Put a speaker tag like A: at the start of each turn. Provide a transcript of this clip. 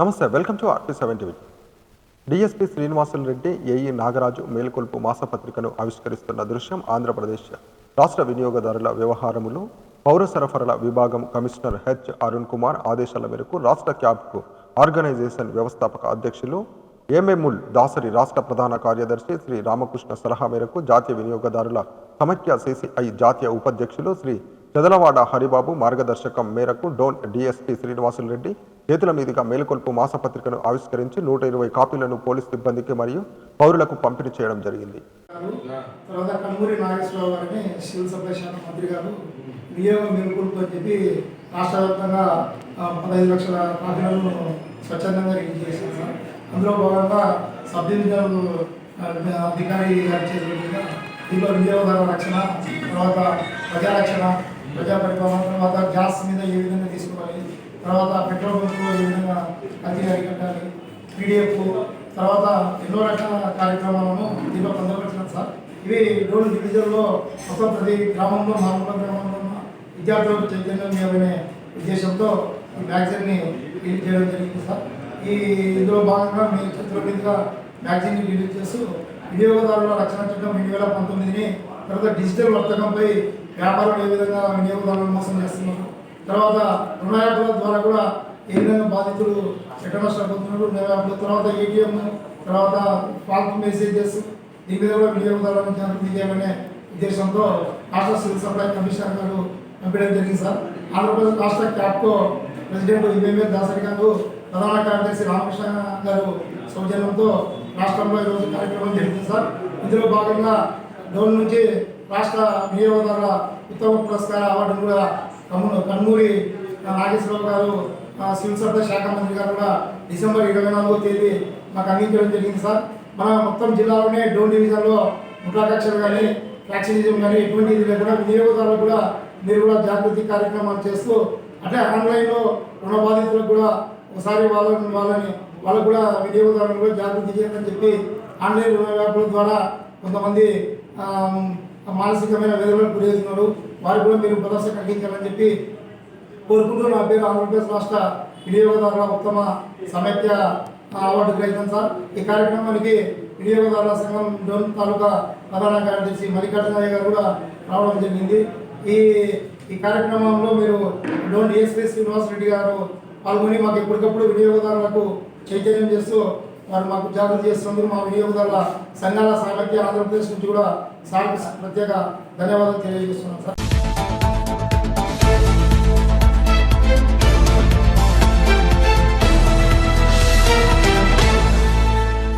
A: నమస్తే, welcome to RP7 TV. DSP Srinivasulu Reddy, AE Nagaraju Melkolpu మాసపత్రికను ఆవిష్కరిస్తున్న దృశ్యం ఆంధ్రప్రదేశ్ రాష్ట్ర వినియోగదారుల వ్యవహారములు పౌర సరఫరాల విభాగం కమిషనర్ హెచ్ అరుణ్ కుమార్ ఆదేశాల మేరకు రాష్ట్ర క్యాబ్కు ఆర్గనైజేషన్ వ్యవస్థాపక అధ్యక్షులు ఎంఎముల్ దాసరి, రాష్ట్ర ప్రధాన కార్యదర్శి శ్రీ రామకృష్ణ సలహా మేరకు జాతీయ వినియోగదారుల సమైక్య CCI జాతీయ ఉపాధ్యక్షులు శ్రీ చెదలవాడ హరిబాబు మార్గదర్శకం మేరకు డోన్ డిఎస్పీ శ్రీనివాసులు రెడ్డి చేతుల మీదుగా మేలుకొల్పు మాసపత్రికను ఆవిష్కరించి 120 కాపీలను పోలీస్ సిబ్బందికి మరియు పౌరులకు పంపిణీ చేయడం జరిగింది.
B: తర్వాత కన్నూరి నాగేశ్వరరావు గారిని సివిల్ సప్లై శాఖ మంత్రి గారు వినియోగం మేలుకొల్పు అని చెప్పి రాష్ట్ర వ్యాప్తంగా 15 లక్షల కాపీలను స్వచ్ఛందంగా రిలీజ్ చేశారు సార్. అందులో భాగంగా సబ్ డివిజనల్ అధికారి గారి చేతుల మీద దీంట్లో వినియోగదారుల రక్షణ, తర్వాత ప్రజారక్షణ, ప్రజా పరిపాలన, తర్వాత గ్యాస్ మీద ఏ విధంగా తీసుకోవాలి, తర్వాత పెట్రోల్ బంకులో ఏ విధంగా కల్తీ అరికట్టాలి, PDF, తర్వాత ఎన్నో రకాల కార్యక్రమాలను దీంట్లో పొందవచ్చినాం సార్. ఇవి డోన్ డివిజన్లో మొత్తం ప్రతి గ్రామంలో, మామూలు గ్రామంలో ఉన్న విద్యార్థులకు చైతన్యం అనే ఉద్దేశంతో ఈ మ్యాగజైన్ని రిలీజ్ చేయడం జరిగింది సార్. ఇందులో భాగంగా మేము చేతుల మీదుగా మ్యాగజైన్ని రిలీజ్ చేస్తూ వినియోగదారుల రక్షణ చట్టం 2019ని, తర్వాత డిజిటల్ వర్తకంపై వ్యాపారులు ఏ విధంగా వినియోగదారులను మోసం చేస్తున్నారు, తర్వాత రుణ యాప్ల ద్వారా కూడా ఏ విధంగా బాధితులు ఎక్కడ నష్టపోతున్నారు, తర్వాత ATM, తర్వాత ఫాల్తు మెసేజెస్, దీని మీద కూడా వినియోగదారులను జాగ్రత్త చేయాలనే ఉద్దేశంతో రాష్ట్ర సివిల్ సప్లై కమిషనర్ గారు పంపించడం జరిగింది సార్. ఆంధ్రప్రదేశ్ రాష్ట్ర క్యాబ్కో ప్రెసిడెంట్ ఎంఎల్ దాసరి గారు, ప్రధాన కార్యదర్శి రామకృష్ణ గారు సౌజన్యంతో రాష్ట్రంలో ఈరోజు కార్యక్రమం జరిగింది సార్. ఇందులో భాగంగా డోన్ నుంచి రాష్ట్ర వినియోగదారుల ఉత్తమ పురస్కార అవార్డును కూడా కన్నూరి నాగేశ్వరరావు గారు, సివిల్ సప్లై శాఖ మంత్రి గారు కూడా డిసెంబర్ 24వ తేదీ మాకు అందించడం జరిగింది సార్. మన మొత్తం జిల్లాలోనే డోన్ డివిజన్లో ముఠాకక్షలు కానీ, ఫ్యాక్షనిజం కానీ ఎటువంటి ఇది లేకుండా వినియోగదారులు కూడా మీరు కూడా జాగృతి కార్యక్రమాలు చేస్తూ, అంటే ఆన్లైన్లో రుణ బాధితులకు కూడా ఒకసారి వాళ్ళకు కూడా వినియోగదారులు కూడా జాగృతి చేయాలని చెప్పి ఆన్లైన్ రుణ వ్యాపారుల ద్వారా కొంతమంది మానసికమైన వేదనకు గురవుతున్నారు, వారికి కూడా మీరు భరోసా కలిగించాలని చెప్పి కోరుకుంటూ నా పేరు ఆంధ్రప్రదేశ్ రాష్ట్ర వినియోగదారుల ఉత్తమ సమైక్య అవార్డు గ్రహీతం సార్. ఈ కార్యక్రమానికి వినియోగదారుల సంఘం డోన్ తాలూకా ప్రధాన కార్యదర్శి మల్లికార్జునయ్య గారు కూడా రావడం జరిగింది. ఈ కార్యక్రమంలో మీరు డోన్ డిఎస్పీ శ్రీనివాస్ రెడ్డి గారు పాల్గొని మాకు ఎప్పటికప్పుడు వినియోగదారులకు చైతన్యం చేస్తూ వారు మాకు జాగృతి చేస్తున్నందుకు మా వినియోగదారుల సంఘాల సమైక్య ఆంధ్రప్రదేశ్ నుంచి కూడా సార్కి ప్రత్యేక ధన్యవాదాలు తెలియజేస్తున్నాం సార్.